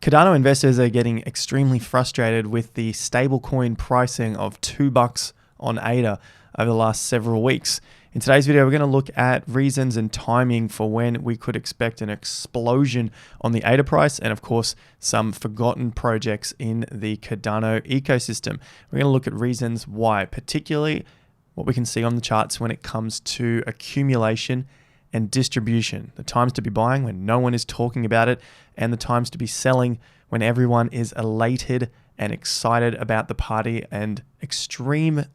Cardano investors are getting extremely frustrated with the stablecoin pricing of $2 on ADA over the last several weeks. In today's video, we're going to look at reasons and timing for when we could expect an explosion on the ADA price, and of course, some forgotten projects in the Cardano ecosystem. We're going to look at reasons why, particularly what we can see on the charts when it comes to accumulation and distribution, the times to be buying when no one is talking about it, and the times to be selling when everyone is elated and excited about the party and extreme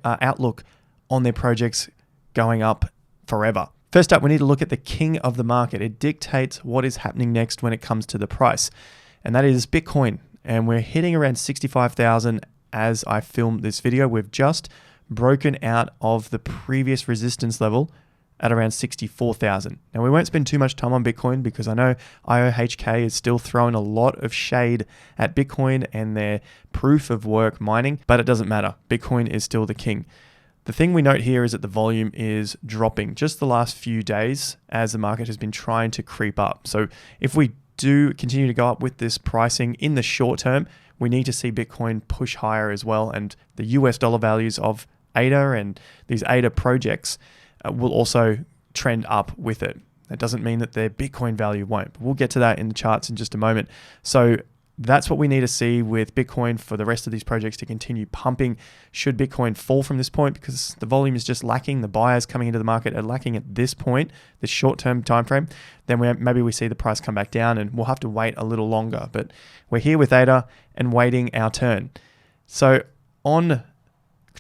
outlook on their projects going up forever. First up, we need to look at the king of the market. It dictates what is happening next when it comes to the price, and that is Bitcoin. And we're hitting around 65,000 as I film this video. We've just broken out of the previous resistance level at around 64,000. Now, we won't spend too much time on Bitcoin because I know IOHK is still throwing a lot of shade at Bitcoin and their proof of work mining, but it doesn't matter. Bitcoin is still the king. The thing we note here is that the volume is dropping just the last few days as the market has been trying to creep up. So if we do continue to go up with this pricing in the short term, we need to see Bitcoin push higher as well. And the US dollar values of ADA and these ADA projects will also trend up with it. That doesn't mean that their Bitcoin value won't, but we'll get to that in the charts in just a moment. So that's what we need to see with Bitcoin for the rest of these projects to continue pumping. Should Bitcoin fall from this point because the volume is just lacking, the buyers coming into the market are lacking at this point, this short-term time frame, then maybe we see the price come back down and we'll have to wait a little longer. But we're here with ADA and waiting our turn. So on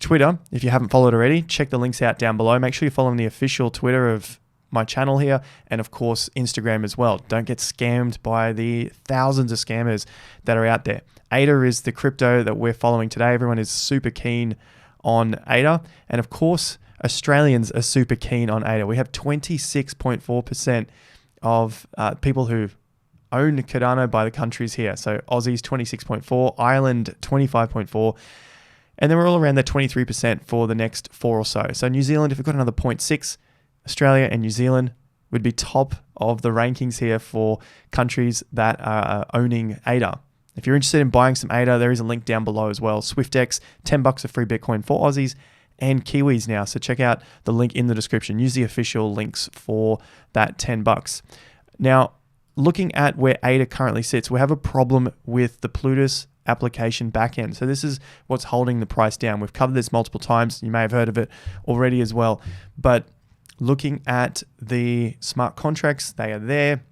Twitter, if you haven't followed already, check the links out down below. Make sure you're following the official Twitter of my channel here, and of course Instagram as well. Don't get scammed by the thousands of scammers that are out there. ADA is the crypto that we're following today. Everyone is super keen on ADA, and of course Australians are super keen on ADA. We have 26.4% of people who own Cardano by the countries here. So Aussies 26.4, Ireland 25.4, and then we're all around that 23% for the next 4 or so. So New Zealand, if we've got another 0.6, Australia and New Zealand would be top of the rankings here for countries that are owning ADA. If you're interested in buying some ADA, there is a link down below as well. SwiftX, $10 of free Bitcoin for Aussies and Kiwis now. So check out the link in the description. Use the official links for that $10. Now, looking at where ADA currently sits, we have a problem with the Plutus application backend. So this is what's holding the price down. We've covered this multiple times. You may have heard of it already as well. But looking at the smart contracts, they are there.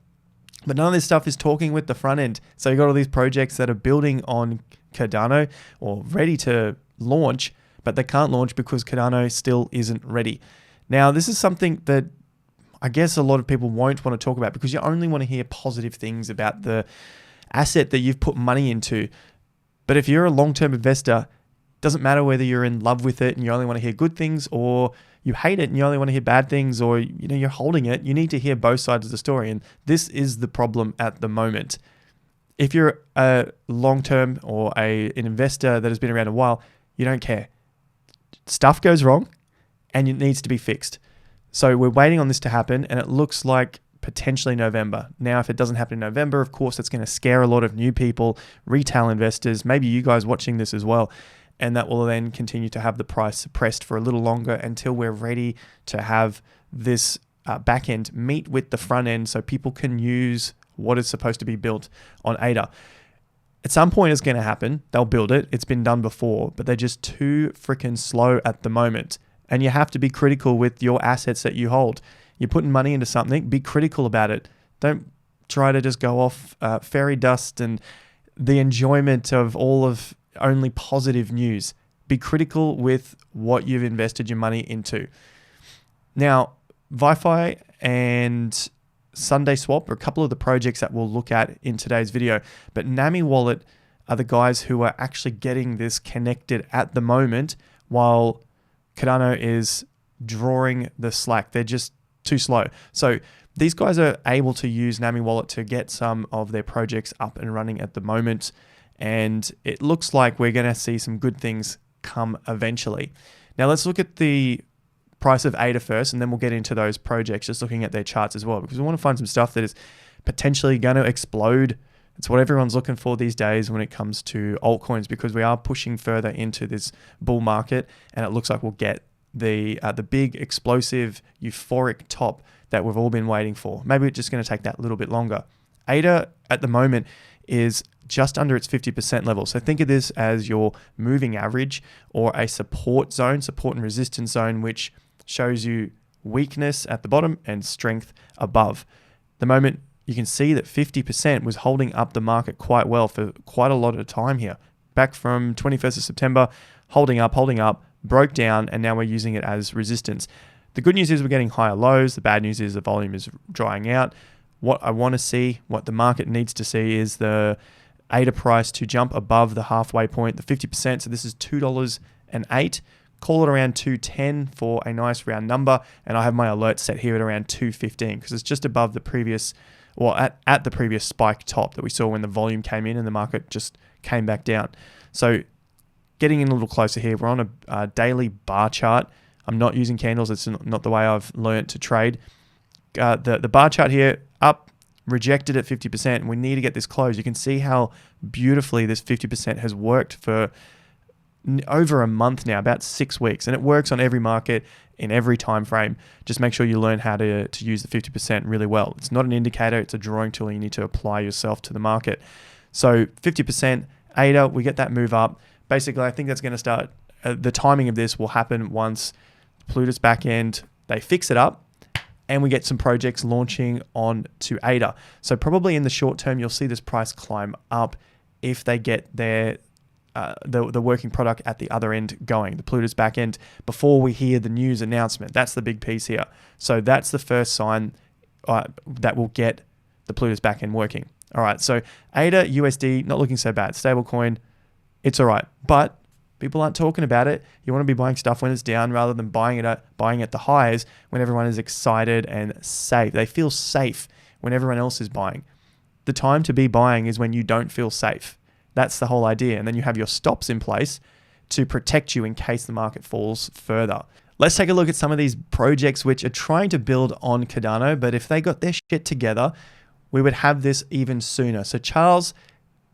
But none of this stuff is talking with the front end. So you've got all these projects that are building on Cardano or ready to launch, but they can't launch because Cardano still isn't ready. Now, this is something that I guess a lot of people won't want to talk about because you only want to hear positive things about the asset that you've put money into. But if you're a long-term investor, it doesn't matter whether you're in love with it and you only want to hear good things, or you hate it and you only want to hear bad things, or you're holding it. You need to hear both sides of the story, and this is the problem at the moment. If you're a long-term or an investor that has been around a while, you don't care. Stuff goes wrong and it needs to be fixed. So we're waiting on this to happen, and it looks like potentially November. Now, if it doesn't happen in November, of course, it's going to scare a lot of new people, retail investors, maybe you guys watching this as well. And that will then continue to have the price suppressed for a little longer until we're ready to have this back end meet with the front end so people can use what is supposed to be built on ADA. At some point, it's going to happen. They'll build it. It's been done before, but they're just too freaking slow at the moment. And you have to be critical with your assets that you hold. You're putting money into something, be critical about it. Don't try to just go off fairy dust and the enjoyment of all of only positive news. Be critical with what you've invested your money into. Now, Wi-Fi and Sunday Swap are a couple of the projects that we'll look at in today's video, but Nami Wallet are the guys who are actually getting this connected at the moment while Cardano is drawing the slack. They're just too slow. So these guys are able to use Nami Wallet to get some of their projects up and running at the moment. And it looks like we're going to see some good things come eventually. Now let's look at the price of ADA first, and then we'll get into those projects, just looking at their charts as well, because we want to find some stuff that is potentially going to explode It's what everyone's looking for these days when it comes to altcoins, because we are pushing further into this bull market, and it looks like we'll get the big explosive euphoric top that we've all been waiting for. Maybe it's just going to take that little bit longer. ADA at the moment is just under its 50% level. So think of this as your moving average or a support zone, support and resistance zone, which shows you weakness at the bottom and strength above. The moment you can see that 50% was holding up the market quite well for quite a lot of time here. Back from 21st of September, holding up, broke down, and now we're using it as resistance. The good news is we're getting higher lows. The bad news is the volume is drying out. What I want to see, what the market needs to see, is the ADA price to jump above the halfway point, the 50%. So this is $2.08. Call it around 210 for a nice round number. And I have my alert set here at around 215 because it's just above the previous, well, at the previous spike top that we saw when the volume came in and the market just came back down. So getting in a little closer here, we're on a daily bar chart. I'm not using candles. It's not the way I've learned to trade. The bar chart here, up, rejected at 50%. We need to get this closed. You can see how beautifully this 50% has worked for over a month now, about 6 weeks. And it works on every market in every time frame. Just make sure you learn how to use the 50% really well. It's not an indicator. It's a drawing tool. You need to apply yourself to the market. So 50% ADA, we get that move up. Basically, I think that's going to start, the timing of this will happen once Plutus backend, they fix it up, and we get some projects launching on to ADA. So probably in the short term, you'll see this price climb up if they get their the working product at the other end going, the Plutus backend, before we hear the news announcement. That's the big piece here. So that's the first sign that will get the Plutus backend working. All right, so ADA, USD, not looking so bad. Stablecoin, it's all right. But people aren't talking about it. You want to be buying stuff when it's down rather than buying at the highs when everyone is excited and safe. They feel safe when everyone else is buying. The time to be buying is when you don't feel safe. That's the whole idea. And then you have your stops in place to protect you in case the market falls further. Let's take a look at some of these projects which are trying to build on Cardano, but if they got their shit together, we would have this even sooner. So Charles,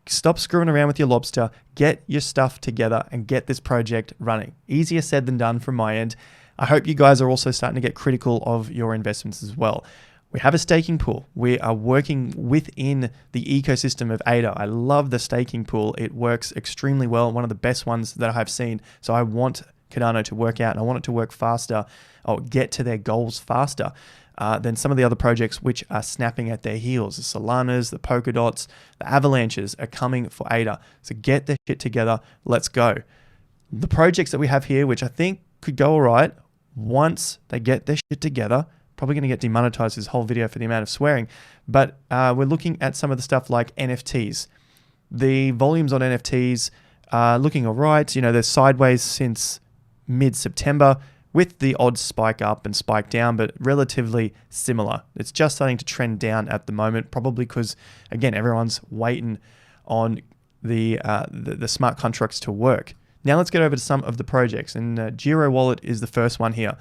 stop screwing around with your lobster, get your stuff together and get this project running. Easier said than done from my end. I hope you guys are also starting to get critical of your investments as well. We have a staking pool. We are working within the ecosystem of ADA. I love the staking pool. It works extremely well. One of the best ones that I have seen. So I want Cardano to work out and I want it to work faster or get to their goals faster than some of the other projects which are snapping at their heels. The Solanas, the Polkadots, the Avalanches are coming for ADA. So get their shit together. Let's go. The projects that we have here, which I think could go all right once they get their shit together, probably going to get demonetized this whole video for the amount of swearing, but we're looking at some of the stuff like NFTs. The volumes on NFTs are looking all right. You know, they're sideways since mid-September with the odd spike up and spike down, but relatively similar. It's just starting to trend down at the moment, probably because, again, everyone's waiting on the smart contracts to work. Now let's get over to some of the projects, and Giro Wallet is the first one here.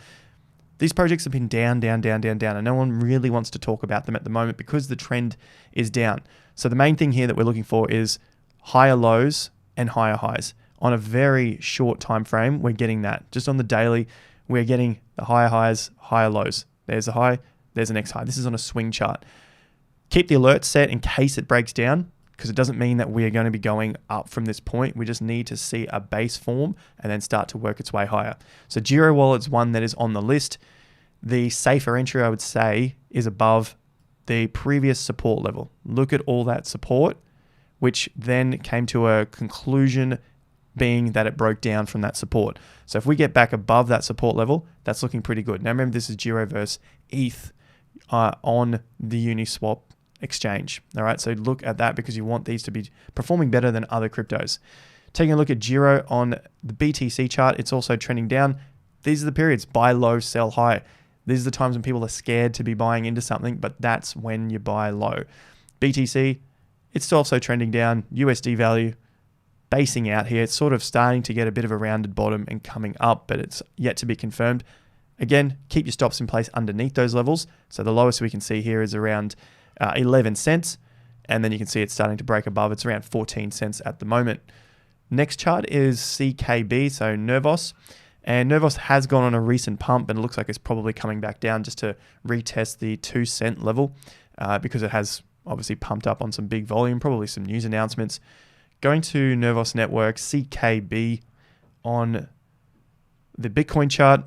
These projects have been down, and no one really wants to talk about them at the moment because the trend is down. So the main thing here that we're looking for is higher lows and higher highs. On a very short time frame, we're getting that. Just on the daily, we're getting the higher highs, higher lows. There's a high, there's the next high. This is on a swing chart. Keep the alert set in case it breaks down, because it doesn't mean that we are going to be going up from this point. We just need to see a base form and then start to work its way higher. So Giro Wallet's one that is on the list. The safer entry, I would say, is above the previous support level. Look at all that support, which then came to a conclusion being that it broke down from that support. So if we get back above that support level, that's looking pretty good. Now remember, this is Giro versus ETH on the Uniswap exchange. All right, so look at that because you want these to be performing better than other cryptos. Taking a look at Giro on the BTC chart, it's also trending down. These are the periods, buy low, sell high. These are the times when people are scared to be buying into something, but that's when you buy low. BTC, it's also trending down. USD value, basing out here. It's sort of starting to get a bit of a rounded bottom and coming up, but it's yet to be confirmed. Again, keep your stops in place underneath those levels. So the lowest we can see here is around 11 cents. And then you can see it's starting to break above. It's around 14 cents at the moment. Next chart is CKB, so Nervos. And Nervos has gone on a recent pump, and it looks like it's probably coming back down just to retest the 2 cent level because it has obviously pumped up on some big volume, probably some news announcements. Going to Nervos Network, CKB on the Bitcoin chart.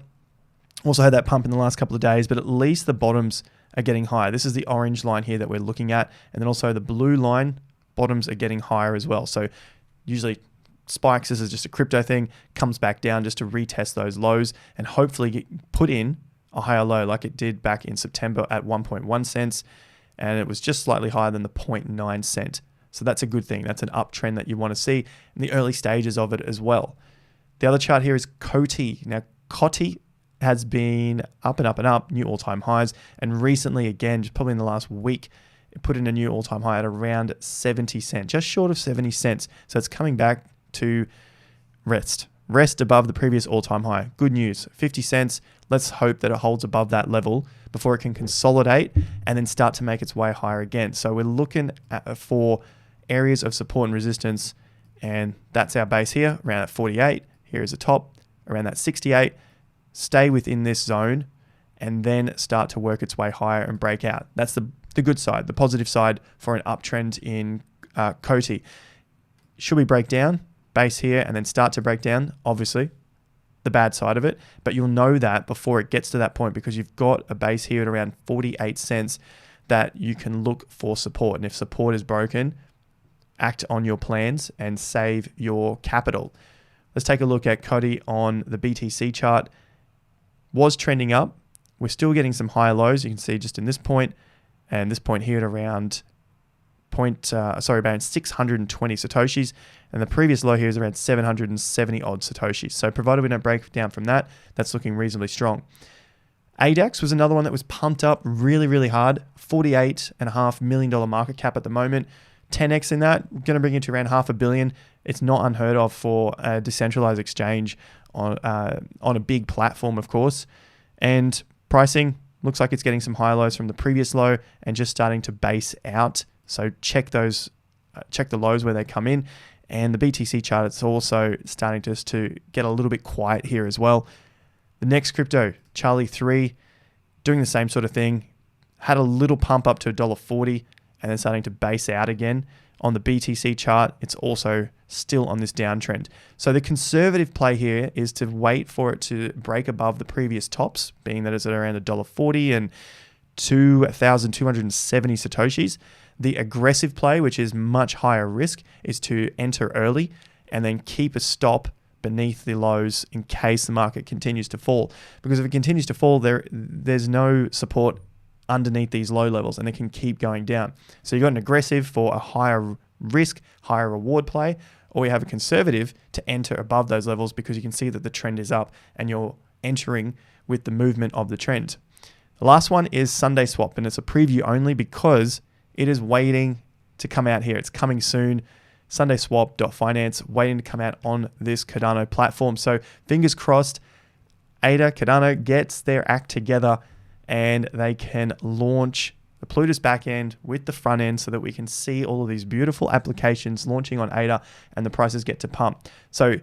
Also had that pump in the last couple of days, but at least the bottoms are getting higher. This is the orange line here that we're looking at. And then also the blue line, bottoms are getting higher as well. So usually spikes, this is just a crypto thing, comes back down just to retest those lows and hopefully put in a higher low like it did back in September at 1.1 cents. And it was just slightly higher than the 0.9 cent. So that's a good thing. That's an uptrend that you want to see in the early stages of it as well. The other chart here is COTI. Now, COTI has been up and up and up, new all-time highs. And recently, again, just probably in the last week, it put in a new all-time high at around 70 cents, just short of 70 cents. So it's coming back to rest above the previous all-time high. Good news, 50 cents. Let's hope that it holds above that level before it can consolidate and then start to make its way higher again. So we're looking for areas of support and resistance, and that's our base here, around that 48. Here is the top, around that 68. Stay within this zone and then start to work its way higher and break out. That's the good side, the positive side for an uptrend in COTI. Should we break down, base here, and then start to break down? Obviously, the bad side of it, but you'll know that before it gets to that point because you've got a base here at around 48 cents that you can look for support. And if support is broken, act on your plans and save your capital. Let's take a look at COTI on the BTC chart. Was trending up. We're still getting some higher lows. You can see just in this point and this point here at around around 620 Satoshis. And the previous low here is around 770 odd Satoshis. So provided we don't break down from that, that's looking reasonably strong. ADAX was another one that was pumped up really, really hard. $48.5 million market cap at the moment. 10x in that, going to bring it to around $500 million. It's not unheard of for a decentralized exchange on a big platform, of course. And pricing looks like it's getting some high lows from the previous low and just starting to base out. So check those, check the lows where they come in. And the BTC chart, it's also starting just to get a little bit quiet here as well. The next crypto, Charlie 3, doing the same sort of thing. Had a little pump up to $1.40 and then starting to base out again. On the BTC chart, it's also still on this downtrend. So the conservative play here is to wait for it to break above the previous tops, being that it's at around $1.40 and 2,270 Satoshis. The aggressive play, which is much higher risk, is to enter early and then keep a stop beneath the lows in case the market continues to fall. Because if it continues to fall, there's no support underneath these low levels and it can keep going down. So you've got an aggressive for a higher risk, higher reward play, or you have a conservative to enter above those levels because you can see that the trend is up and you're entering with the movement of the trend. The last one is Sunday Swap, and it's a preview only because it is waiting to come out here. It's coming soon. SundaySwap.finance waiting to come out on this Cardano platform. So fingers crossed, Cardano gets their act together and they can launch the Plutus backend with the front end so that we can see all of these beautiful applications launching on ADA and the prices get to pump. So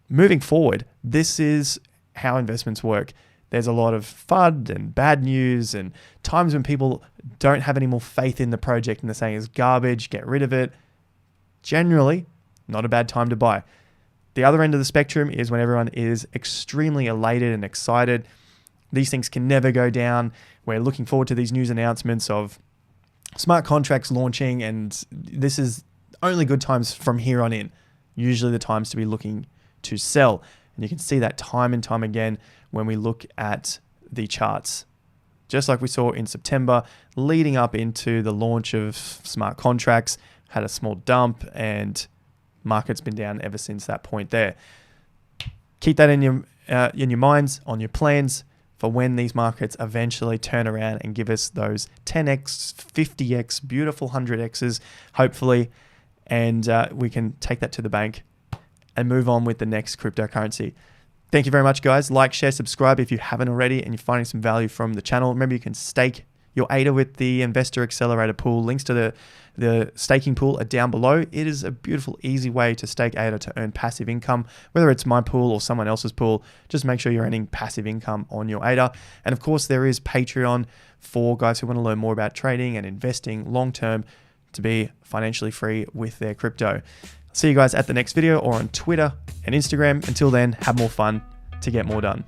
moving forward, this is how investments work. There's a lot of FUD and bad news and times when people don't have any more faith in the project and they're saying it's garbage, get rid of it. Generally, not a bad time to buy. The other end of the spectrum is when everyone is extremely elated and excited. These things can never go down. We're looking forward to these news announcements of smart contracts launching, and this is only good times from here on in. Usually the times to be looking to sell. And you can see that time and time again when we look at the charts. Just like we saw in September, leading up into the launch of smart contracts, had a small dump and market's been down ever since that point there. Keep that in your minds, on your plans for when these markets eventually turn around and give us those 10x, 50x, beautiful 100x's, hopefully, and we can take that to the bank and move on with the next cryptocurrency. Thank you very much, guys. Like, share, subscribe if you haven't already and you're finding some value from the channel. Remember, you can stake your ADA with the Investor Accelerator pool. Links to the staking pool are down below. It is a beautiful, easy way to stake ADA to earn passive income, whether it's my pool or someone else's pool. Just make sure you're earning passive income on your ADA. And of course, there is Patreon for guys who want to learn more about trading and investing long-term to be financially free with their crypto. See you guys at the next video or on Twitter and Instagram. Until then, have more fun to get more done.